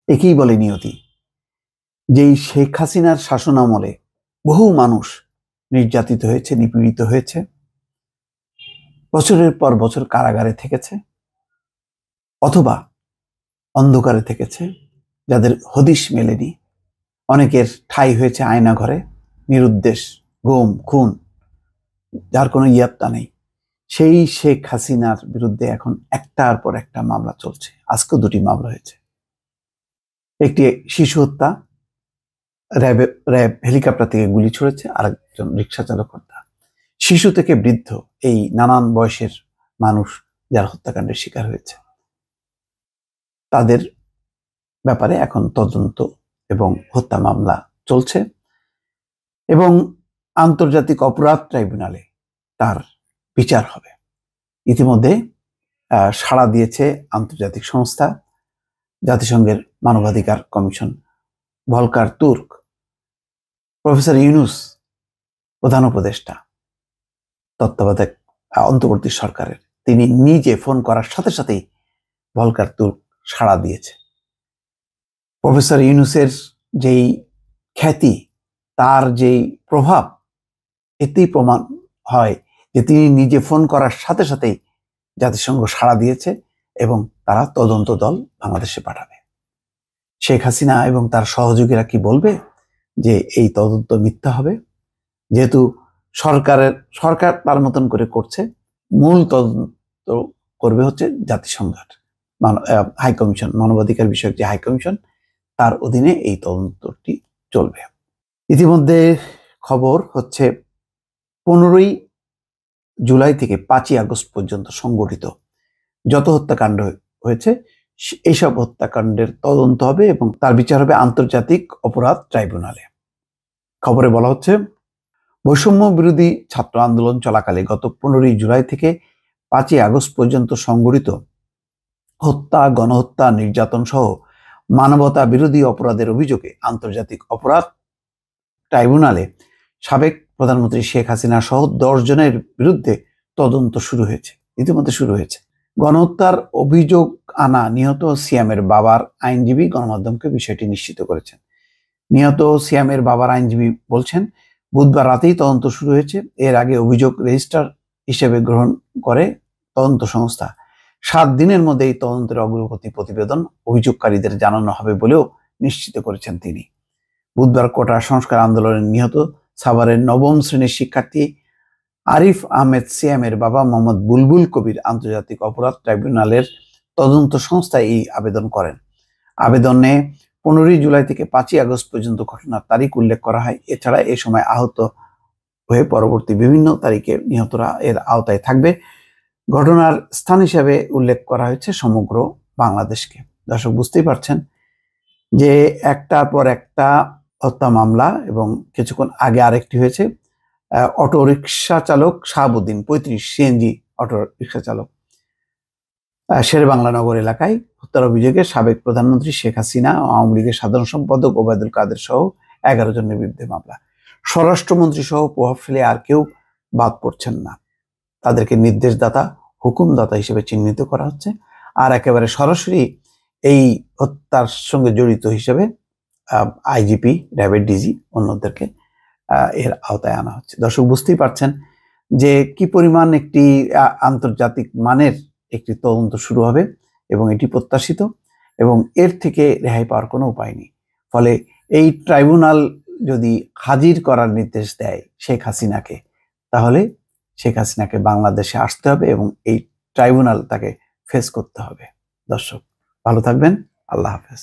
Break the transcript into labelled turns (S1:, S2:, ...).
S1: একেই বলে নিয়তি। যেই শেখ হাসিনার শাসনামলে বহু মানুষ নির্যাতিত হয়েছে, নিপীড়িত হয়েছে, বছরের পর বছর কারাগারে থেকেছে অথবা অন্ধকারে থেকেছে, যাদের হদিশ মেলেনি, অনেকের ঠাঁই হয়েছে আয়না ঘরে, নিরুদ্দেশ গুম খুন, যার কোনো ইয়াত্তা নেই। সেই শেখ হাসিনার বিরুদ্ধে এখন একটার পর একটা মামলা চলছে। আজকেও দুটি মামলা হয়েছে। একটি শিশু হত্যা, র্যাব হেলিকপ্টার থেকে গুলি ছুড়েছে, আরেকজন রিক্সা চালক হত্যা। শিশু থেকে বৃদ্ধ, এই নানান বয়সের মানুষ যারা হত্যাকাণ্ডের শিকার হয়েছে, তাদের ব্যাপারে এখন তদন্ত এবং হত্যা মামলা চলছে এবং আন্তর্জাতিক অপরাধ ট্রাইব্যুনালে তার বিচার হবে। ইতিমধ্যে সাড়া দিয়েছে আন্তর্জাতিক সংস্থা, জাতিসংঘের মানবাধিকার commission, Volker Turk, professor Yunus প্রধান উপদেষ্টা তত্ত্বাবধায়ক অন্তর্বর্তী সরকারের, তিনি নিজে ফোন করার সাথে সাথেই ভলকার তুর্ক সাড়া দিয়েছে। প্রফেসর ইউনুসের যেই খ্যাতি, তার যেই প্রভাব, এতেই প্রমাণ হয় যে তিনি নিজে ফোন করার সাথে সাথেই জাতিসংঘ সাড়া দিয়েছে এবং তারা তদন্ত দল বাংলাদেশে পাঠাবে। শেখ হাসিনা এবং তার সহযোগীরা কি বলবে যে এই তদন্ত মিথ্যা হবে? যেহেতু সরকার তার মতন করে করছে, মূল তদন্ত করবে হচ্ছে জাতিসংঘের হাই কমিশন, মানবাধিকার বিষয়ক যে হাই কমিশন, তার অধীনে এই তদন্তটি চলবে। ইতিমধ্যে খবর হচ্ছে 15ই জুলাই থেকে 5ই আগস্ট পর্যন্ত সংগঠিত যত হত্যাকাণ্ড হয়েছে, এইসব হত্যাকাণ্ডের তদন্ত হবে এবং তার বিচার হবে আন্তর্জাতিক অপরাধ ট্রাইব্যুনালে। খবরে বলা হচ্ছে, বৈষম্য বিরোধী ছাত্র আন্দোলন চলাকালে গত 15ই জুলাই থেকে 5ই আগস্ট পর্যন্ত সংগঠিত হত্যা, গণহত্যা, নির্যাতন সহ মানবতা বিরোধী অপরাধের অভিযোগে আন্তর্জাতিক অপরাধ ট্রাইব্যুনালে সাবেক প্রধানমন্ত্রী শেখ হাসিনা সহ 10 জনের বিরুদ্ধে তদন্ত ইতিমধ্যে শুরু হয়েছে। গণহত্যার অভিযোগ আনা নিহত সিয়ামের বাবার আইনজীবী গণমাধ্যমকে বিষয়টি নিশ্চিত করেছেন। নিহত সিয়ামের বাবার আইনজীবী বলছেন, বুধবার রাতেই তদন্ত শুরু হয়েছে। এর আগে অভিযোগ রেজিস্টার হিসেবে গ্রহণ করে তদন্ত সংস্থা। 7 দিনের মধ্যে এই তদন্তের অগ্রগতি প্রতিবেদন অভিযোগকারীদের জানানো হবে বলেও নিশ্চিত করেছেন তিনি। বুধবার কোটা সংস্কার আন্দোলনে নিহত সাভারের 9ম শ্রেণীর শিক্ষার্থী আরিফ আহমেদ সিয়ামের বাবা মোহাম্মদ বুলবুল কবির আন্তর্জাতিক অপরাধ ট্রাইব্যুনালের তদন্ত সংস্থায় এই আবেদন করেন। আবেদনে 15ই জুলাই থেকে 5ই আগস্ট পর্যন্ত ঘটনার তারিখ উল্লেখ করা হয়। এছাড়া এ সময় আহত হয়ে পরবর্তী বিভিন্ন তারিখে নিহতরা এর আওতায় থাকবে। ঘটনার স্থান হিসাবে উল্লেখ করা হয়েছে সমগ্র বাংলাদেশকে। দর্শক, বুঝতেই পারছেন যে একটার পর একটা হত্যা মামলা, এবং কিছুক্ষণ আগে আরেকটি হয়েছে। অটো রিক্সা চালক শাহাবুদ্দিন, 35, সিএনজি অটো রিক্সা চালক, শেরেবাংলা নগর এলাকায় হত্যার অভিযোগে সাবেক প্রধানমন্ত্রী শেখ হাসিনা, আওয়ামী লীগের সাধারণ সম্পাদক ওবায়দুল কাদের সহ 11 জনের বিরুদ্ধে মামলা। স্বরাষ্ট্রমন্ত্রী সহ প্রভাবশালী আর কেউ বাদ পড়ছেন না। তাদেরকে নির্দেশদাতা, হুকুমদাতা হিসেবে চিহ্নিত করা হচ্ছে। আর একেবারে সরাসরি এই হত্যার সঙ্গে জড়িত হিসেবে আইজিপি, র্যাবের ডিজি, অন্যদেরকে এর আওতায় আনা হচ্ছে। দর্শক, বুঝতেই পারছেন যে কি পরিমাণ একটি আন্তর্জাতিক মানের একটি তদন্ত শুরু হবে এবং এটি প্রত্যাশিত, এবং এর থেকে রেহাই পাওয়ার কোনো উপায় নেই। ফলে এই ট্রাইব্যুনাল যদি হাজির করার নির্দেশ দেয় শেখ হাসিনাকে, তাহলে শেখ হাসিনাকে বাংলাদেশে আসতে হবে এবং এই ট্রাইব্যুনাল তাকে ফেস করতে হবে। দর্শক, ভালো থাকবেন। আল্লাহ হাফেজ।